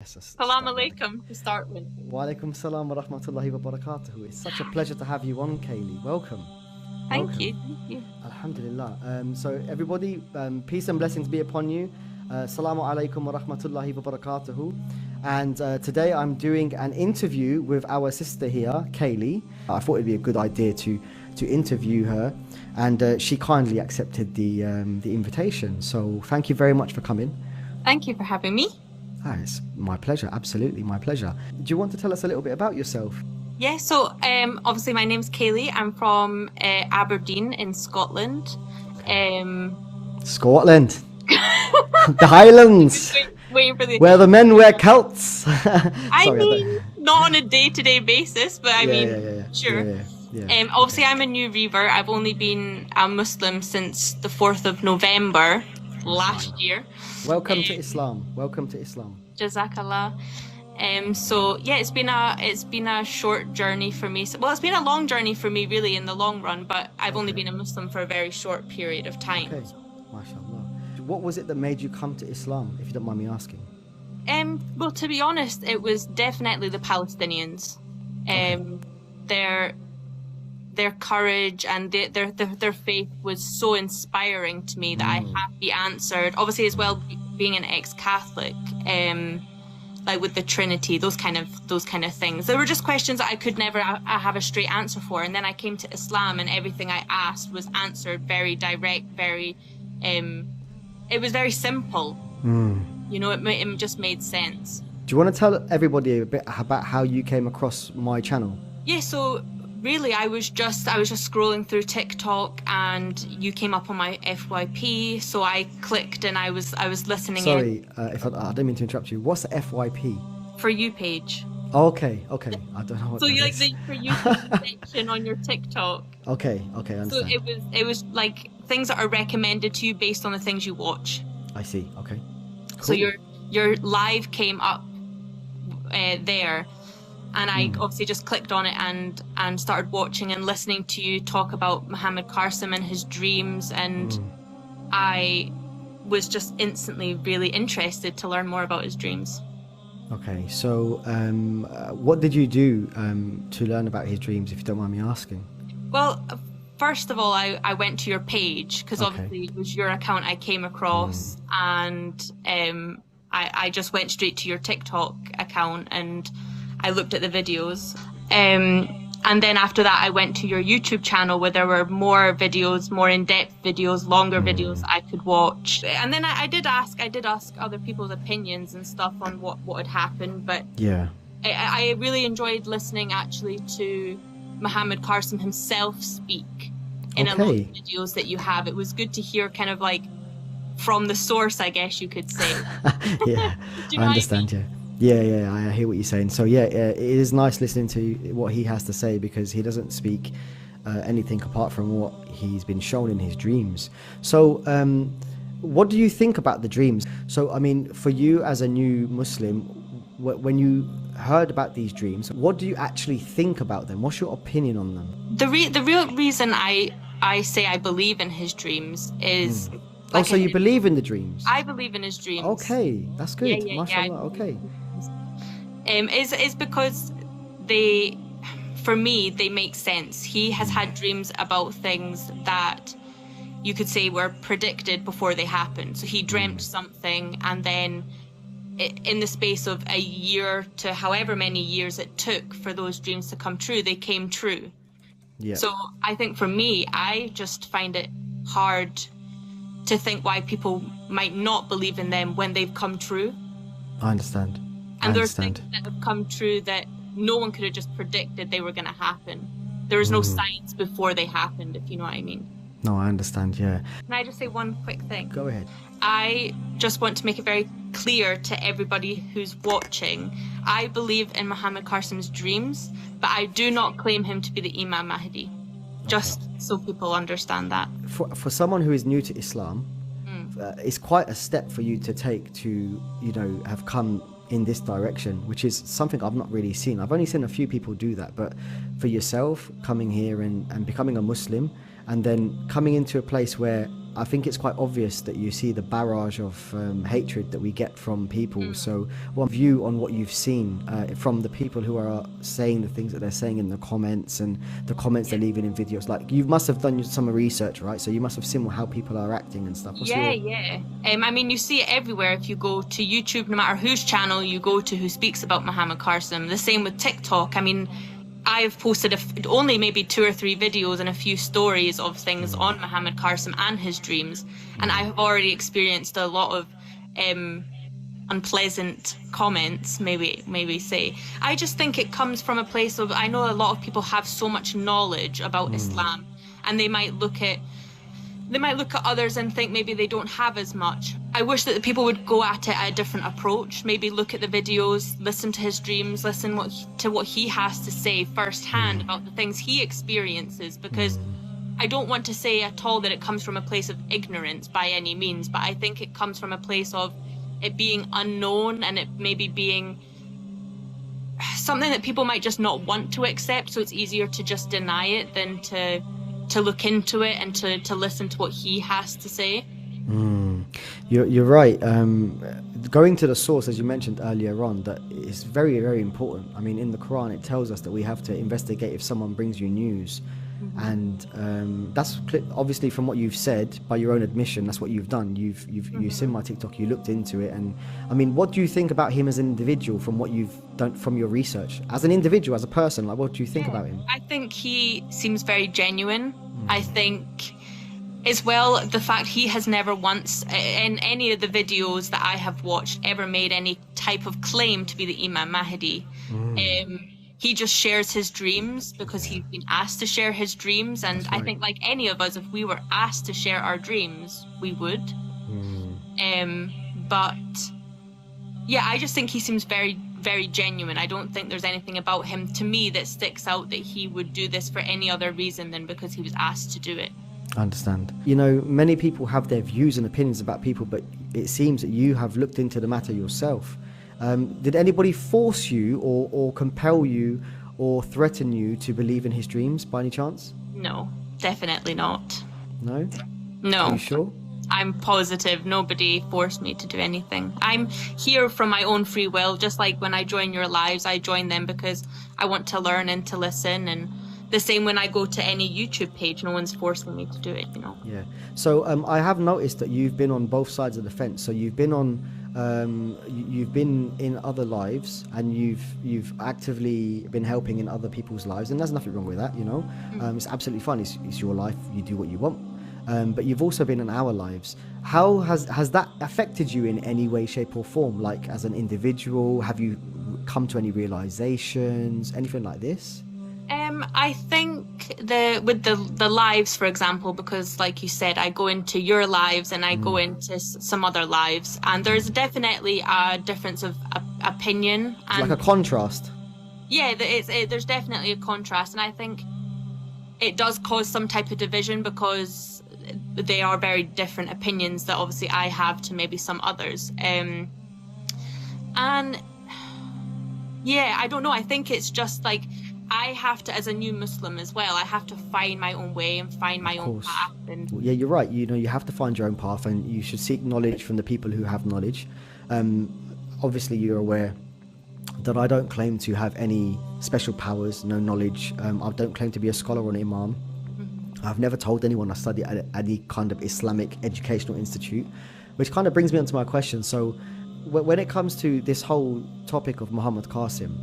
Salam alaikum to start with. Wa alaikum salam wa rahmatullahi wa barakatuhu. It's such a pleasure to have you on, Kaylee. Welcome. Thank you. Thank you. Alhamdulillah. So everybody, peace and blessings be upon you. Assalamu alaikum wa rahmatullahi wa barakatuhu. And today I'm doing an interview with our sister here, Kaylee. I thought it'd be a good idea to interview her, and she kindly accepted the invitation. So thank you very much for coming. Thank you for having me. It's my pleasure, absolutely my pleasure. Do you want to tell us a little bit about yourself? Yeah, so obviously my name's Kaylee. I'm from Aberdeen in Scotland. Scotland, the Highlands, Waiting for the... where the men wear kilts. I mean, not on a day-to-day basis, but sure. Obviously, I'm a new Reaver. I've only been a Muslim since the 4th of November last year. Welcome to Islam. Welcome to Islam. Jazakallah. So yeah, it's been a short journey for me. Well, it's been a long journey for me, really, in the long run. But I've only been a Muslim for a very short period of time. Okay, mashallah. What was it that made you come to Islam, if you don't mind me asking? Well, to be honest, it was definitely the Palestinians. Their courage and their faith was so inspiring to me that I had to be answered. Obviously, as well, being an ex-Catholic, like with the Trinity, those kind of things. There were just questions that I could never have a straight answer for. And then I came to Islam, and everything I asked was answered very direct, very. It was very simple. You know, it just made sense. Do you want to tell everybody a bit about how you came across my channel? Yeah, so really I was just scrolling through TikTok and you came up on my FYP, so I clicked and I was listening. Sorry, if I don't mean to interrupt you. What's the FYP? For You page. Okay. I don't know what so that you like is. the For You section on your TikTok. Okay, I understand. So it was like things that are recommended to you based on the things you watch. I see. Okay. Cool. So your live came up there, and I obviously just clicked on it and started watching and listening to you talk about Muhammad Qasim and his dreams, and I was just instantly really interested to learn more about his dreams. Okay, so what did you do to learn about his dreams, if you don't mind me asking? Well, first of all, I went to your page because obviously it was your account I came across, and I just went straight to your TikTok account and I looked at the videos. And then after that, I went to your YouTube channel where there were more videos, more in-depth videos, longer videos I could watch. And then I did ask other people's opinions and stuff on what had happened. But yeah, I really enjoyed listening actually to Muhammad Qasim himself speak in a lot of videos that you have. It was good to hear kind of like from the source, I guess you could say. Yeah, I understand, yeah. Yeah, I hear what you're saying. So yeah, it is nice listening to what he has to say, because he doesn't speak anything apart from what he's been shown in his dreams. So what do you think about the dreams? So I mean, for you as a new Muslim, when you heard about these dreams, what do you actually think about them? What's your opinion on them? The real reason I say I believe in his dreams is... Like so you believe in the dreams? I believe in his dreams. Okay, that's good. Mashallah, okay. Is because for me, they make sense. He has had dreams about things that you could say were predicted before they happened. So he dreamt something, and then in the space of a year to however many years it took for those dreams to come true, they came true. Yeah. So I think for me, I just find it hard to think why people might not believe in them when they've come true. I understand. And there's things that have come true that no one could have just predicted they were going to happen. There was no signs before they happened, if you know what I mean. No, I understand, yeah. Can I just say one quick thing? Go ahead. I just want to make it very clear to everybody who's watching. I believe in Muhammad Qasim's dreams, but I do not claim him to be the Imam Mahdi. Just so people understand that. For someone who is new to Islam, it's quite a step for you to take to, have come in this direction, which is something I've not really seen. I've only seen a few people do that, but for yourself, coming here and becoming a Muslim, and then coming into a place where I think it's quite obvious that you see the barrage of hatred that we get from people. So one view on what you've seen from the people who are saying the things that they're saying in the comments, and the comments they're leaving in videos. Like, you must have done some research, right? So you must have seen how people are acting and stuff. Yeah. I mean, you see it everywhere. If you go to YouTube, no matter whose channel you go to who speaks about Muhammad Qasim, the same with TikTok. I mean, I've posted only maybe 2 or 3 videos and a few stories of things on Muhammad Qasim and his dreams, and I have already experienced a lot of unpleasant comments, maybe say. I just think it comes from a place of, I know a lot of people have so much knowledge about Islam, and they might look at others and think maybe they don't have as much. I wish that the people would go at it at a different approach. Maybe look at the videos, listen to his dreams, listen to what he has to say firsthand about the things he experiences, because I don't want to say at all that it comes from a place of ignorance by any means, but I think it comes from a place of it being unknown, and it maybe being something that people might just not want to accept, so it's easier to just deny it than to look into it and to listen to what he has to say. You're right. Going to the source, as you mentioned earlier on, that is very, very important. I mean, in the Quran, it tells us that we have to investigate if someone brings you news. And that's obviously, from what you've said, by your own admission, that's what you've done. You've seen my TikTok, you looked into it. And I mean, what do you think about him as an individual, from what you've done, from your research? As an individual, as a person, like, what do you think about him? I think he seems very genuine. I think as well, the fact he has never once in any of the videos that I have watched ever made any type of claim to be the Imam Mahdi. He just shares his dreams because he's been asked to share his dreams, and I think, like any of us, if we were asked to share our dreams, we would. But yeah, I just think he seems very, very genuine. I don't think there's anything about him to me that sticks out that he would do this for any other reason than because he was asked to do it. I understand. You know, many people have their views and opinions about people, but it seems that you have looked into the matter yourself. Did anybody force you or compel you or threaten you to believe in his dreams by any chance? No, definitely not. No? No. Are you sure? I'm positive nobody forced me to do anything. I'm here from my own free will, just like when I join your lives, I join them because I want to learn and to listen, and the same when I go to any YouTube page, no one's forcing me to do it, you know. Yeah. So I have noticed that you've been on both sides of the fence. So you've been on you've been in other lives, and you've actively been helping in other people's lives, and there's nothing wrong with that, you know. It's absolutely fine. It's your life. You do what you want. But you've also been in our lives. How has that affected you in any way, shape or form? Like, as an individual, have you come to any realizations, anything like this? I think with the lives, for example, because like you said, I go into your lives and I go into some other lives, and there's definitely a difference of opinion. And like a contrast. Yeah, there's definitely a contrast, and I think it does cause some type of division because they are very different opinions that obviously I have to maybe some others. And yeah, I don't know. I think it's just like, I have to, as a new Muslim as well, I have to find my own way and find my own path. And yeah, you're right. You know, you have to find your own path, and you should seek knowledge from the people who have knowledge. Obviously, you're aware that I don't claim to have any special powers, no knowledge. I don't claim to be a scholar or an imam. I've never told anyone I study at any kind of Islamic educational institute, which kind of brings me on to my question. So when it comes to this whole topic of Muhammad Qasim,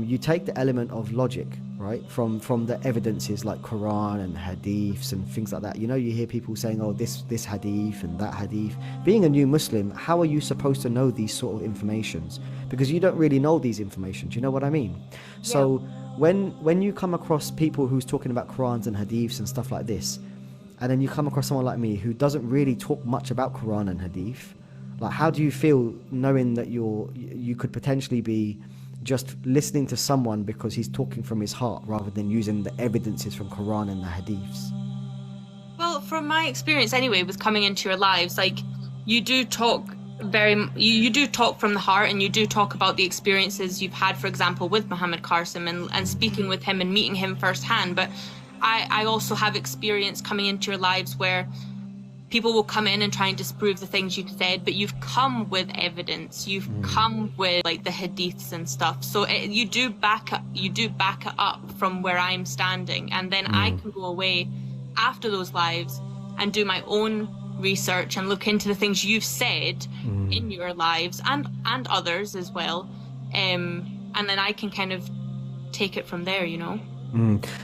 you take the element of logic, right, from the evidences like Quran and hadiths and things like that. You know, you hear people saying, oh, this hadith and that hadith. Being a new Muslim, how are you supposed to know these sort of informations? Because you don't really know these informations. You know what I mean? Yeah. So when you come across people who's talking about Qurans and hadiths and stuff like this, and then you come across someone like me who doesn't really talk much about Quran and hadith, like, how do you feel knowing that you could potentially be just listening to someone because he's talking from his heart rather than using the evidences from Quran and the hadiths? Well, from my experience anyway, with coming into your lives, like, you do talk you do talk from the heart, and you do talk about the experiences you've had, for example, with Muhammad Qasim and speaking with him and meeting him firsthand. But I also have experience coming into your lives where people will come in and try and disprove the things you've said, but you've come with evidence. You've come with like the hadiths and stuff. So you do back it up from where I'm standing, and then I can go away after those lives and do my own research and look into the things you've said in your lives and others as well. And then I can kind of take it from there, you know.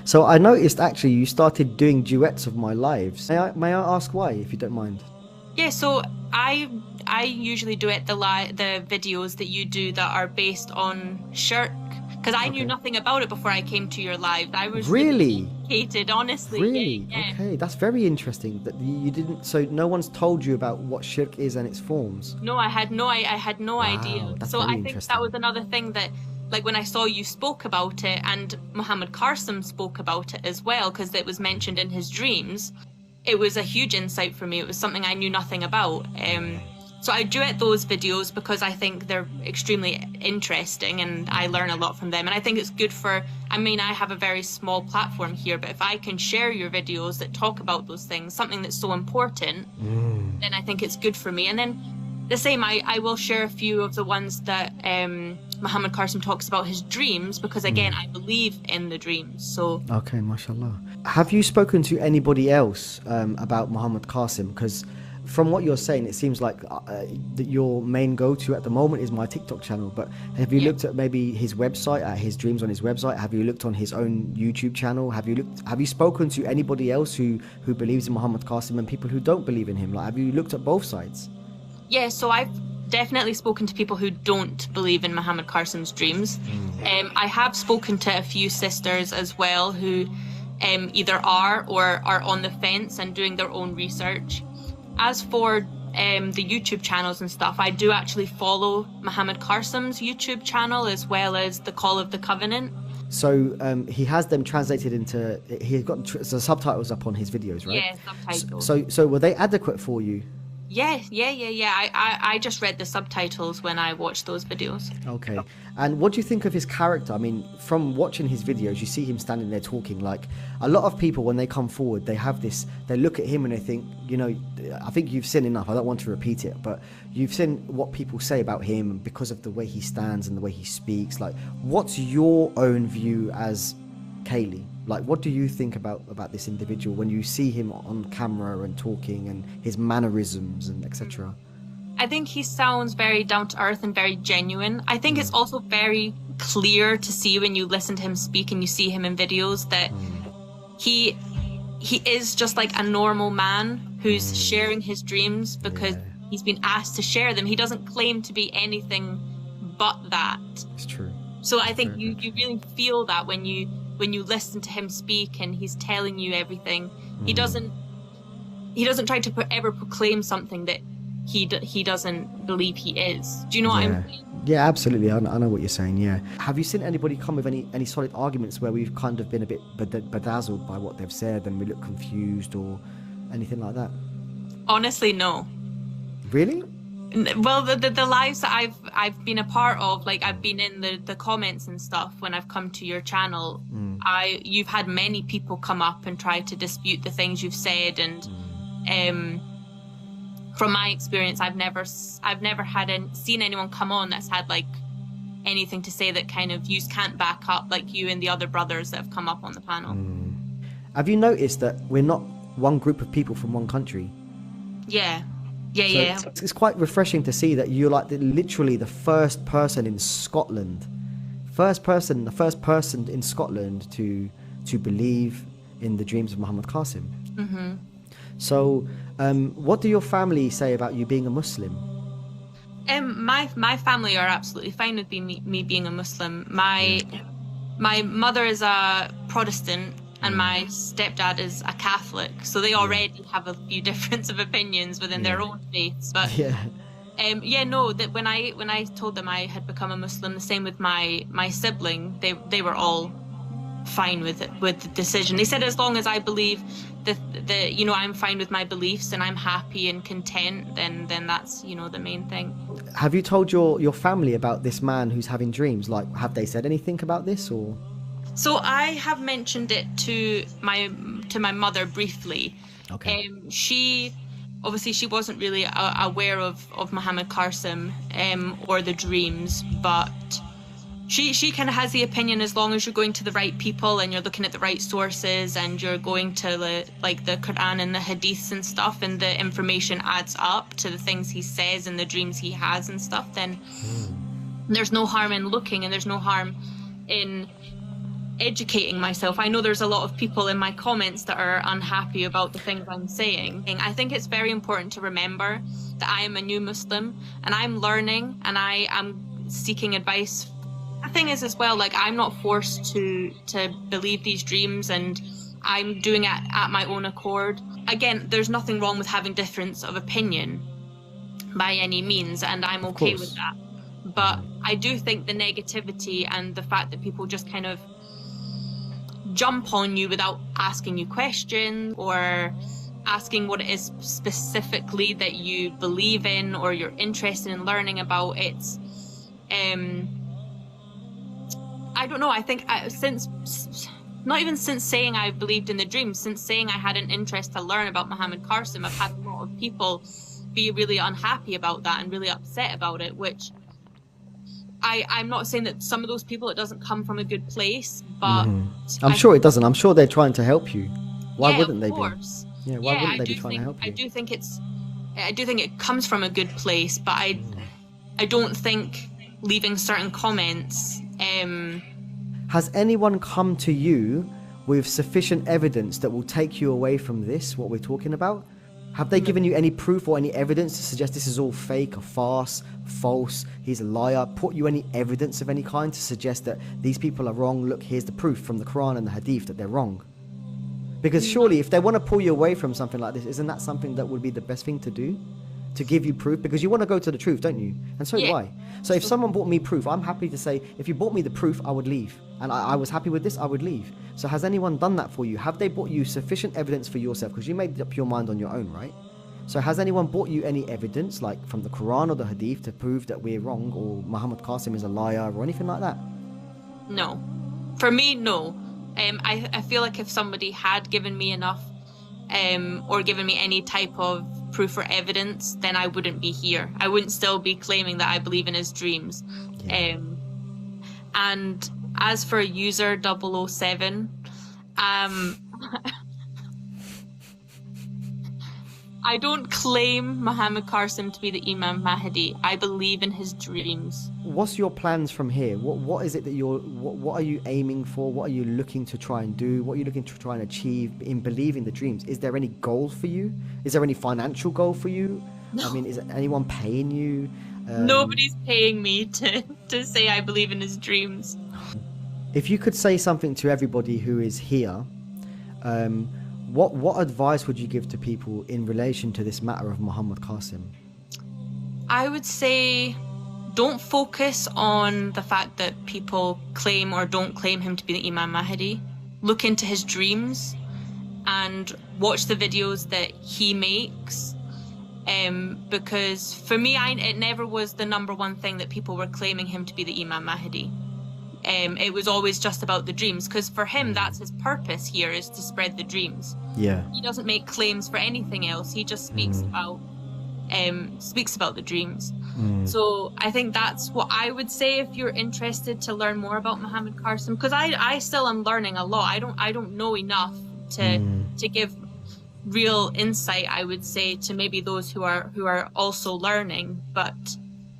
So I noticed actually you started doing duets of my lives. May I ask why, if you don't mind? Yeah, so I usually duet the videos that you do that are based on shirk, because I knew nothing about it before I came to your live. I was really educated, honestly. Really? Yeah. Okay, that's very interesting that you didn't. So no one's told you about what shirk is and its forms. No, I had no idea. That's so very I think that was another thing that, like, when I saw you spoke about it, and Muhammad Qasim spoke about it as well, because it was mentioned in his dreams, it was a huge insight for me. It was something I knew nothing about. So I duet those videos because I think they're extremely interesting and I learn a lot from them. And I think it's good for, I mean, I have a very small platform here, but if I can share your videos that talk about those things, something that's so important, then I think it's good for me. And then the same, I will share a few of the ones that Muhammad Qasim talks about his dreams, because again, I believe in the dreams. So okay, mashallah. Have you spoken to anybody else about Muhammad Qasim? Because from what you're saying, it seems like that your main go-to at the moment is my TikTok channel. But have you looked at maybe his website, at his dreams on his website? Have you looked on his own YouTube channel? Have you spoken to anybody else who believes in Muhammad Qasim and people who don't believe in him? Like, have you looked at both sides? Yeah, so I've definitely spoken to people who don't believe in Muhammad Qasim's dreams. I have spoken to a few sisters as well who either are or are on the fence and doing their own research. As for the YouTube channels and stuff, I do actually follow Muhammad Qasim's YouTube channel as well as the Call of the Covenant. So he has them translated into, he's got the subtitles up on his videos, right? Yeah, subtitles. So were they adequate for you? Yeah. I just read the subtitles when I watched those videos. Okay. And what do you think of his character? I mean, from watching his videos, you see him standing there talking. Like, a lot of people, when they come forward, they have this, they look at him and they think, you know, I think you've seen enough. I don't want to repeat it, but you've seen what people say about him because of the way he stands and the way he speaks. Like, what's your own view as Kaylee? Like, what do you think about this individual when you see him on camera and talking and his mannerisms and etc.? I think he sounds very down to earth and very genuine. I think it's also very clear to see when you listen to him speak and you see him in videos that he is just like a normal man who's sharing his dreams because he's been asked to share them. He doesn't claim to be anything but that. It's true. So I think you really feel that when you listen to him speak and he's telling you everything. He doesn't try to ever proclaim something that he doesn't believe he is. Do you know what I'm saying? Yeah, absolutely. I know what you're saying. Yeah. Have you seen anybody come with any solid arguments where we've kind of been a bit bedazzled by what they've said and we look confused or anything like that? Honestly, no. Really? Well, the lives that I've been a part of, like I've been in the comments and stuff when I've come to your channel, you've had many people come up and try to dispute the things you've said, and from my experience, I've never seen anyone come on that's had like anything to say that kind of you can't back up, like you and the other brothers that have come up on the panel. Have you noticed that we're not one group of people from one country? Yeah. It's quite refreshing to see that you're like literally the first person in Scotland, the first person in Scotland to believe in the dreams of Muhammad Qasim. So, what do your family say about you being a Muslim? My family are absolutely fine with me being a Muslim. My mother is a Protestant and my stepdad is a Catholic, so they already have a few difference of opinions within their own faiths. But that when I told them I had become a Muslim, the same with my sibling, they were all fine with the decision. They said as long as I believe that I'm fine with my beliefs and I'm happy and content, then that's the main thing. Have you told your family about this man who's having dreams? Like, have they said anything about this or? So I have mentioned it to my mother briefly. Okay. obviously she wasn't really aware of Muhammad Qasim or the dreams, but she kind of has the opinion, as long as you're going to the right people and you're looking at the right sources and you're going to like the Quran and the Hadiths and stuff, and the information adds up to the things he says and the dreams he has and stuff, then there's no harm in looking, and there's no harm in educating myself. I know there's a lot of people in my comments that are unhappy about the things I'm saying. I think it's very important to remember that I am a new Muslim and I'm learning and I am seeking advice. The thing is as well, like, I'm not forced to believe these dreams, and I'm doing it at my own accord. Again, there's nothing wrong with having difference of opinion by any means, and I'm okay with that. But I do think the negativity and the fact that people just kind of jump on you without asking you questions or asking what it is specifically that you believe in or you're interested in learning about, it's I don't know, I think not even since saying I believed in the dreams, since saying I had an interest to learn about Muhammad Qasim, I've had a lot of people be really unhappy about that and really upset about it, which I'm not saying that some of those people, it doesn't come from a good place, but I'm sure it doesn't. I'm sure they're trying to help you. Why wouldn't they be? Yeah, why wouldn't they be trying to help you? I do think it comes from a good place, but I don't think leaving certain comments. Has anyone come to you with sufficient evidence that will take you away from this, what we're talking about? Have they given you any proof or any evidence to suggest this is all fake, a farce, false, he's a liar? Put you any evidence of any kind to suggest that these people are wrong? Look, here's the proof from the Quran and the Hadith that they're wrong. Because surely if they want to pull you away from something like this, isn't that something that would be the best thing to do? To give you proof? Because you want to go to the truth, don't you? And so do I. So if someone brought me proof, I'm happy to say, if you brought me the proof, I would leave. And I was happy with this, I would leave. So has anyone done that for you? Have they brought you sufficient evidence for yourself? Because you made up your mind on your own, right? So has anyone brought you any evidence, like from the Quran or the Hadith, to prove that we're wrong or Muhammad Qasim is a liar or anything like that? No. For me, no. I feel like if somebody had given me enough or given me any type of proof or evidence, then I wouldn't be here. I wouldn't still be claiming that I believe in his dreams. Yeah. And as for user 007, I don't claim Muhammad Qasim to be the Imam Mahdi. I believe in his dreams. What's your plans from here? What is it that what are you aiming for? What are you looking to try and do? What are you looking to try and achieve in believing the dreams? Is there any goal for you? Is there any financial goal for you? No. I mean, is anyone paying you? Nobody's paying me to say I believe in his dreams. If you could say something to everybody who is here, what advice would you give to people in relation to this matter of Muhammad Qasim? I would say don't focus on the fact that people claim or don't claim him to be the Imam Mahdi. Look into his dreams and watch the videos that he makes. Because for me, it never was the number one thing that people were claiming him to be the Imam Mahdi. It was always just about the dreams, because for him, that's his purpose here, is to spread the dreams. Yeah. He doesn't make claims for anything else. He just speaks about the dreams. So I think that's what I would say if you're interested to learn more about Muhammad Qasim, because I still am learning a lot. I don't know enough to give real insight, I would say, to maybe those who are also learning. But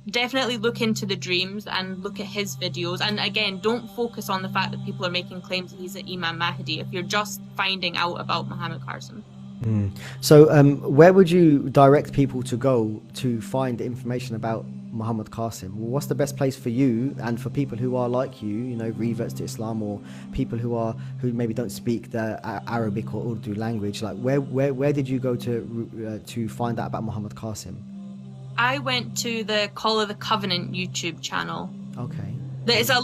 definitely look into the dreams and look at his videos. And again, don't focus on the fact that people are making claims that he's an Imam Mahdi if you're just finding out about Muhammad Qasim. So where would you direct people to go to find information about Muhammad Qasim? What's the best place for you and for people who are like you, reverts to Islam, or people who maybe don't speak the Arabic or Urdu language? Like where did you go to find out about Muhammad Qasim? I went to the Call of the Covenant YouTube channel. Okay. There's a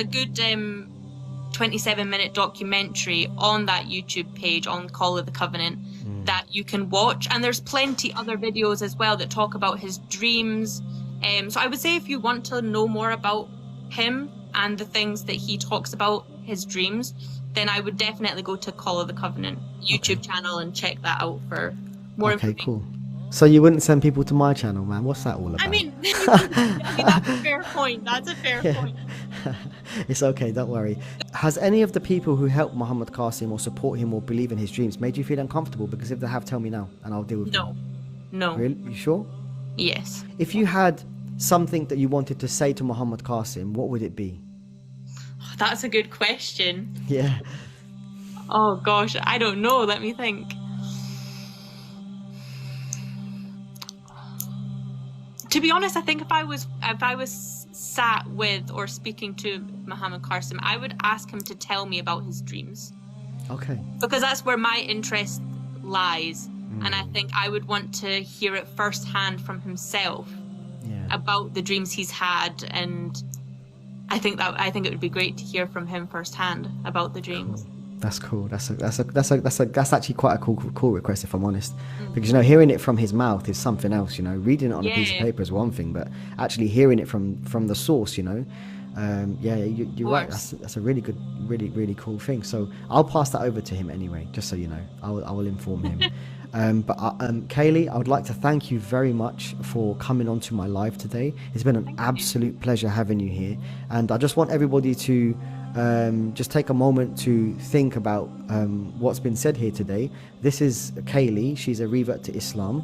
good 27-minute documentary on that YouTube page on Call of the Covenant that you can watch, and there's plenty other videos as well that talk about his dreams. So I would say if you want to know more about him and the things that he talks about, his dreams, then I would definitely go to Call of the Covenant YouTube channel and check that out for more Okay, information. cool. So you wouldn't send people to my channel, man? What's that all about? I mean, that's a fair point. That's a fair point. It's okay, don't worry. Has any of the people who help Muhammad Qasim or support him or believe in his dreams made you feel uncomfortable? Because if they have, tell me now and I'll deal with No, them. no. Really? You sure? Yes. If you had something that you wanted to say to Muhammad Qasim, what would it be? That's a good question. Yeah. Oh gosh, I don't know. Let me think. To be honest, I think if I was sat with or speaking to Muhammad Qasim, I would ask him to tell me about his dreams. Okay. Because that's where my interest lies. And I think I would want to hear it firsthand from himself about the dreams he's had, and I think it would be great to hear from him firsthand about the dreams. Cool. That's cool. That's actually quite a cool request, if I'm honest. Because hearing it from his mouth is something else. Reading it on a piece of paper is one thing, but actually hearing it from the source, you're right. That's a really good, really cool thing. So I'll pass that over to him anyway, just so you know. I will inform him. Kaylee, I would like to thank you very much for coming onto my live today. It's been an absolute pleasure having you here, and I just want everybody to just take a moment to think about what's been said here today. This is Kaylee. She's a revert to Islam.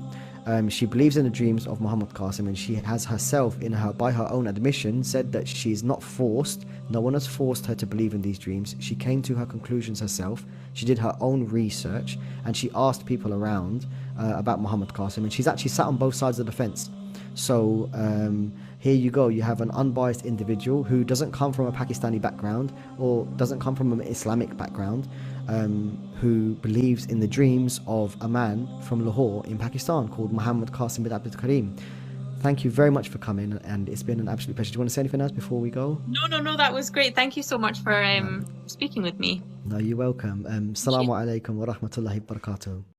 She believes in the dreams of Muhammad Qasim, and she has herself, by her own admission, said that she's not forced. No one has forced her to believe in these dreams. She came to her conclusions herself. She did her own research, and she asked people around about Muhammad Qasim, and she's actually sat on both sides of the fence. So here you go. You have an unbiased individual who doesn't come from a Pakistani background or doesn't come from an Islamic background, who believes in the dreams of a man from Lahore in Pakistan called Muhammad Qasim bin Abdul Karim. Thank you very much for coming, and it's been an absolute pleasure. Do you want to say anything else before we go? No, that was great. Thank you so much for speaking with me. No, you're welcome. Assalamu alaikum wa rahmatullahi wa barakatuh.